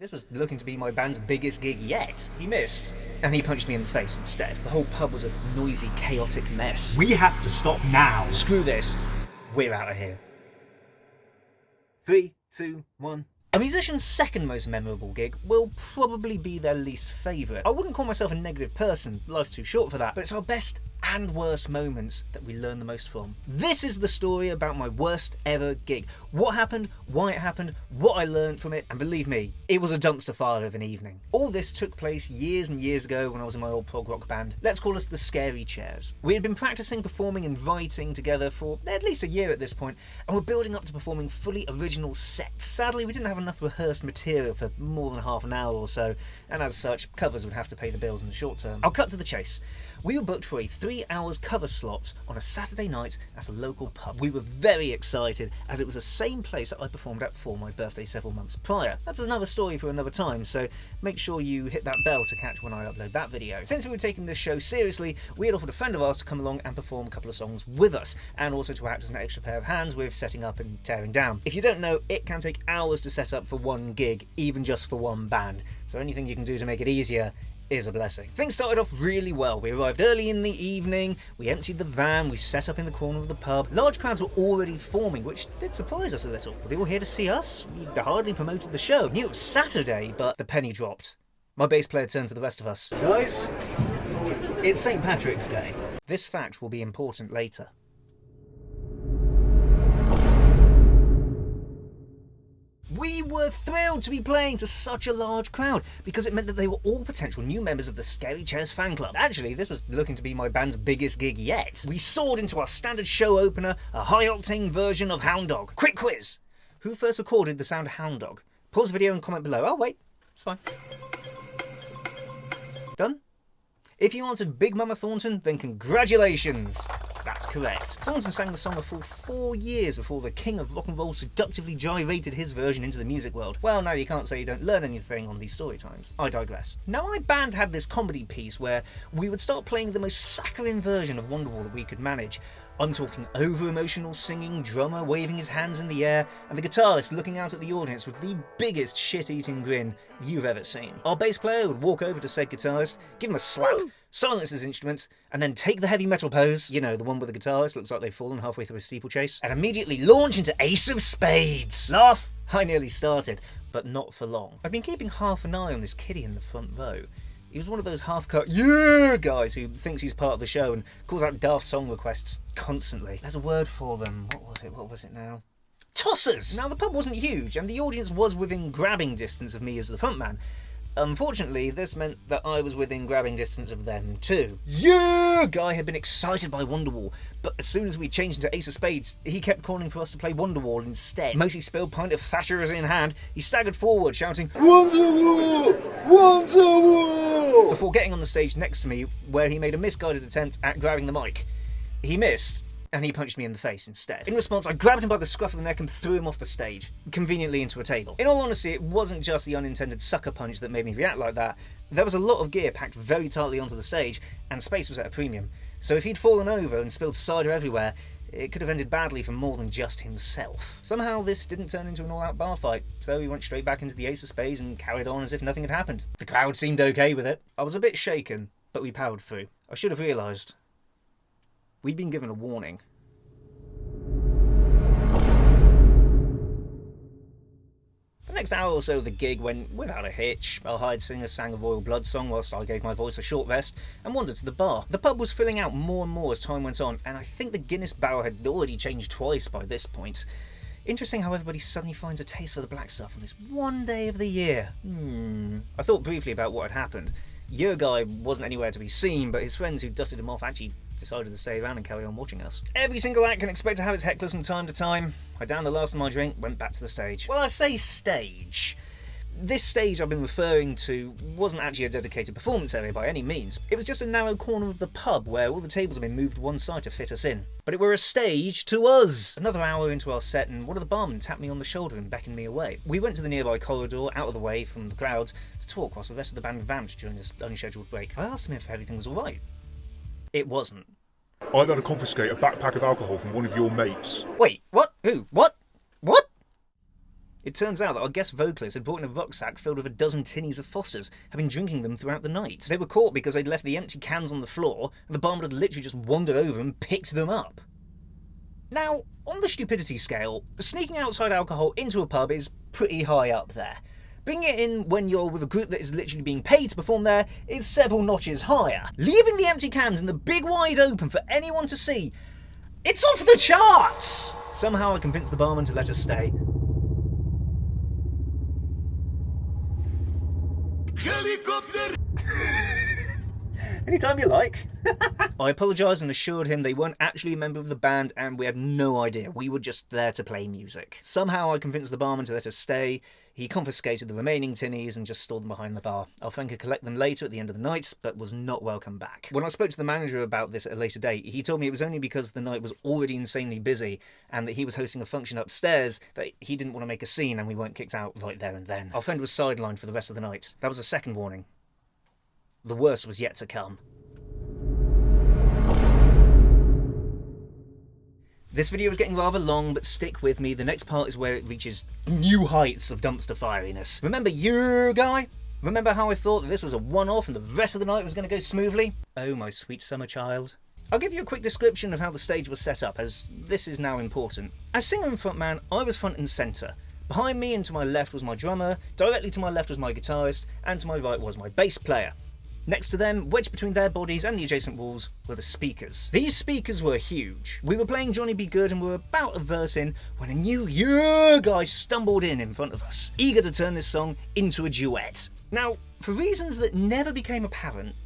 This was looking to be my band's biggest gig yet. He missed, and he punched me in the face instead. The whole pub was a noisy, chaotic mess. We have to stop now. Screw this. We're out of here. 3, 2, 1. A musician's second most memorable gig will probably be their least favourite. I wouldn't call myself a negative person, life's too short for that, but it's our best and worst moments that we learn the most from. This is the story about my worst ever gig. What happened, why it happened, what I learned from it, and believe me, it was a dumpster fire of an evening. All this took place years and years ago when I was in my old prog rock band. Let's call us the Scary Chairs. We had been practicing, performing and writing together for at least a year at this point, and we're building up to performing fully original sets. Sadly, we didn't have enough rehearsed material for more than half an hour or so, and as such, covers would have to pay the bills in the short term. I'll cut to the chase. We were booked for a 3 hours cover slot on a Saturday night at a local pub. We were very excited as it was the same place that I performed at for my birthday several months prior. That's another story for another time, so make sure you hit that bell to catch when I upload that video. Since we were taking this show seriously, we had offered a friend of ours to come along and perform a couple of songs with us, and also to act as an extra pair of hands with setting up and tearing down. If you don't know, it can take hours to set up for one gig, even just for one band, so anything you can do to make it easier is a blessing. Things started off really well. We arrived early in the evening, we emptied the van, we set up in the corner of the pub. Large crowds were already forming, which did surprise us a little. Were they all here to see us? We hardly promoted the show. We knew it was Saturday, but the penny dropped. My bass player turned to the rest of us. Guys, it's St. Patrick's Day. This fact will be important later. We were thrilled to be playing to such a large crowd because it meant that they were all potential new members of the Scary Chairs fan club. Actually, this was looking to be my band's biggest gig yet. We soared into our standard show opener, a high-octane version of Hound Dog. Quick quiz! Who first recorded the sound of Hound Dog? Pause the video and comment below. Oh wait, it's fine. Done? If you answered Big Mama Thornton, then congratulations! That's correct. Thornton sang the song a full 4 years before the king of rock and roll seductively gyrated his version into the music world. Well, now you can't say you don't learn anything on these story times. I digress. Now, my band had this comedy piece where we would start playing the most saccharine version of Wonderwall that we could manage. I'm talking over-emotional singing, drummer waving his hands in the air, and the guitarist looking out at the audience with the biggest shit-eating grin you've ever seen. Our bass player would walk over to said guitarist, give him a slap, silence his instrument, and then take the heavy metal pose, you know, the one where the guitarist looks like they've fallen halfway through a steeplechase, and immediately launch into Ace of Spades. Laugh! I nearly started, but not for long. I've been keeping half an eye on this kiddie in the front row. He was one of those half-cut yeah guys who thinks he's part of the show and calls out daft song requests constantly. There's a word for them. What was it now? Tossers! Now, the pub wasn't huge, and the audience was within grabbing distance of me as the frontman. Unfortunately, this meant that I was within grabbing distance of them too. Yeah! Guy had been excited by Wonderwall, but as soon as we changed into Ace of Spades, he kept calling for us to play Wonderwall instead. Mostly spilled pint of Thatcherism in hand, he staggered forward, shouting, Wonderwall! Wonderwall! Before getting on the stage next to me, where he made a misguided attempt at grabbing the mic. He missed, and he punched me in the face instead. In response, I grabbed him by the scruff of the neck and threw him off the stage, conveniently into a table. In all honesty, it wasn't just the unintended sucker punch that made me react like that. There was a lot of gear packed very tightly onto the stage, and space was at a premium. So if he'd fallen over and spilled cider everywhere, it could have ended badly for more than just himself. Somehow this didn't turn into an all-out bar fight, so he went straight back into the Ace of Spades and carried on as if nothing had happened. The crowd seemed okay with it. I was a bit shaken, but we powered through. I should have realised. We'd been given a warning. The next hour or so of the gig went without a hitch. Our hired singer sang a Royal Blood song whilst I gave my voice a short rest and wandered to the bar. The pub was filling out more and more as time went on, and I think the Guinness barrel had already changed twice by this point. Interesting how everybody suddenly finds a taste for the black stuff on this one day of the year. I thought briefly about what had happened. Your guy wasn't anywhere to be seen, but his friends who dusted him off actually decided to stay around and carry on watching us. Every single act can expect to have its hecklers from time to time. I downed the last of my drink, went back to the stage. Well, I say stage. This stage I've been referring to wasn't actually a dedicated performance area by any means. It was just a narrow corner of the pub where all the tables had been moved one side to fit us in. But it were a stage to us! Another hour into our set and one of the barmen tapped me on the shoulder and beckoned me away. We went to the nearby corridor, out of the way from the crowds, to talk whilst the rest of the band vamped during this unscheduled break. I asked him if everything was alright. It wasn't. I've had to confiscate a backpack of alcohol from one of your mates. Wait, what? Who? What? What? It turns out that our guest vocalist had brought in a rucksack filled with a dozen tinnies of Fosters, having been drinking them throughout the night. They were caught because they'd left the empty cans on the floor, and the barman had literally just wandered over and picked them up. Now, on the stupidity scale, sneaking outside alcohol into a pub is pretty high up there. Bringing it in when you're with a group that is literally being paid to perform there is several notches higher. Leaving the empty cans in the big wide open for anyone to see, it's off the charts! Somehow I convinced the barman to let us stay. Helicopter! Anytime you like. I apologised and assured him they weren't actually a member of the band and we had no idea. We were just there to play music. Somehow I convinced the barman to let us stay. He confiscated the remaining tinnies and just stored them behind the bar. Our friend could collect them later at the end of the night, but was not welcome back. When I spoke to the manager about this at a later date, he told me it was only because the night was already insanely busy and that he was hosting a function upstairs that he didn't want to make a scene and we weren't kicked out right there and then. Our friend was sidelined for the rest of the night. That was a second warning. The worst was yet to come. This video is getting rather long, but stick with me. The next part is where it reaches new heights of dumpster fieriness. Remember your guy? Remember how I thought that this was a one-off and the rest of the night was going to go smoothly? Oh, my sweet summer child. I'll give you a quick description of how the stage was set up, as this is now important. As singer and frontman, I was front and centre. Behind me and to my left was my drummer, directly to my left was my guitarist, and to my right was my bass player. Next to them, wedged between their bodies and the adjacent walls, were the speakers. These speakers were huge. We were playing Johnny Be Good and were about a verse in when a new guy stumbled in front of us, eager to turn this song into a duet. Now, for reasons that never became apparent,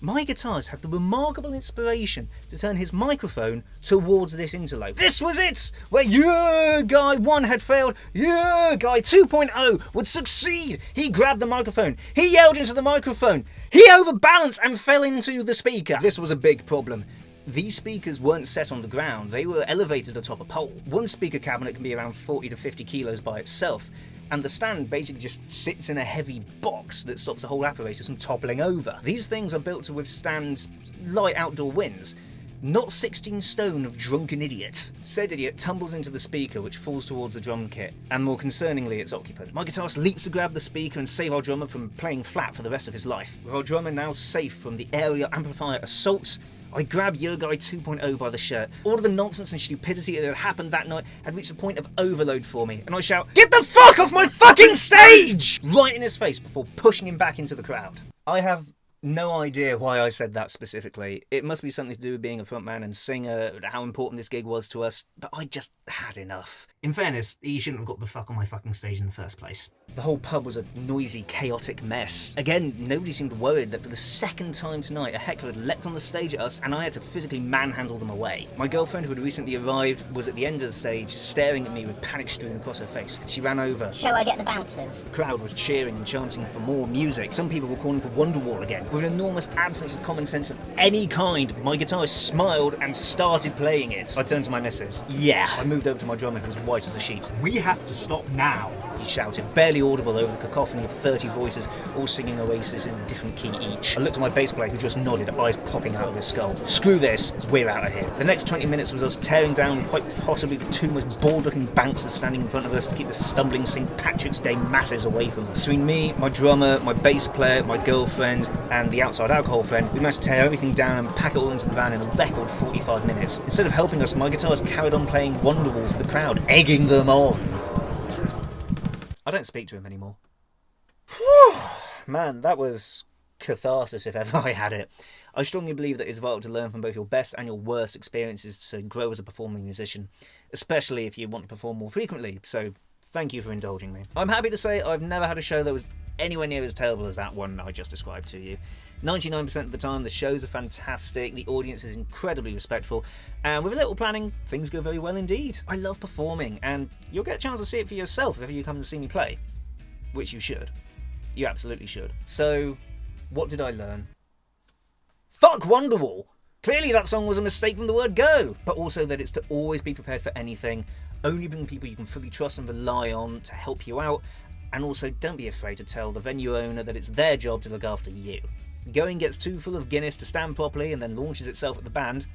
my guitarist had the remarkable inspiration to turn his microphone towards this interlope. This was it! Where Guy 1 had failed, Guy 2.0 would succeed! He grabbed the microphone, he yelled into the microphone, he overbalanced and fell into the speaker. This was a big problem. These speakers weren't set on the ground, they were elevated atop a pole. One speaker cabinet can be around 40 to 50 kilos by itself, and the stand basically just sits in a heavy box that stops the whole apparatus from toppling over. These things are built to withstand light outdoor winds, not 16 stone of drunken idiot. Said idiot tumbles into the speaker, which falls towards the drum kit, and more concerningly its occupant. My guitarist leaps to grab the speaker and save our drummer from playing flat for the rest of his life. With our drummer now safe from the area amplifier assault, I grab Guy 2.0 by the shirt. All of the nonsense and stupidity that had happened that night had reached a point of overload for me, and I shout, "Get the fuck off my fucking stage!" right in his face before pushing him back into the crowd. I have no idea why I said that specifically. It must be something to do with being a frontman and singer, how important this gig was to us, but I just had enough. In fairness, he shouldn't have got the fuck on my fucking stage in the first place. The whole pub was a noisy, chaotic mess. Again, nobody seemed worried that for the second time tonight, a heckler had leapt on the stage at us and I had to physically manhandle them away. My girlfriend, who had recently arrived, was at the end of the stage, staring at me with panic strewn across her face. She ran over. Shall I get the bouncers? The crowd was cheering and chanting for more music. Some people were calling for Wonderwall again. With an enormous absence of common sense of any kind, my guitarist smiled and started playing it. I turned to my missus. Yeah. I moved over to my drummer, who was white as a sheet. We have to stop now. He shouted, barely audible over the cacophony of 30 voices, all singing Oasis in a different key each. I looked at my bass player, who just nodded, eyes popping out of his skull. Screw this, we're out of here. The next 20 minutes was us tearing down quite possibly the two most bored-looking bouncers standing in front of us to keep the stumbling St. Patrick's Day masses away from us. Between me, my drummer, my bass player, my girlfriend, and the outside alcohol friend, we managed to tear everything down and pack it all into the van in a record 45 minutes. Instead of helping us, my guitarist carried on playing Wonderwall for the crowd, egging them on. I don't speak to him anymore. Man, that was catharsis if ever I had it. I strongly believe that it's vital to learn from both your best and your worst experiences to grow as a performing musician, especially if you want to perform more frequently, so thank you for indulging me. I'm happy to say I've never had a show that was anywhere near as terrible as that one I just described to you. 99% of the time the shows are fantastic, the audience is incredibly respectful, and with a little planning, things go very well indeed. I love performing, and you'll get a chance to see it for yourself if you come to see me play. Which you should. You absolutely should. So, what did I learn? Fuck Wonderwall! Clearly that song was a mistake from the word go! But also that it's to always be prepared for anything, only bring people you can fully trust and rely on to help you out, and also don't be afraid to tell the venue owner that it's their job to look after you. Going gets too full of Guinness to stand properly and then launches itself at the band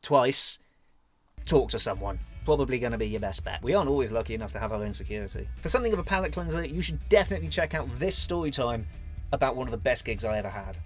twice. Talk to someone. probably going to be your best bet. We aren't always lucky enough to have our own security. For something of a palate cleanser, you should definitely check out this story time about one of the best gigs I ever had.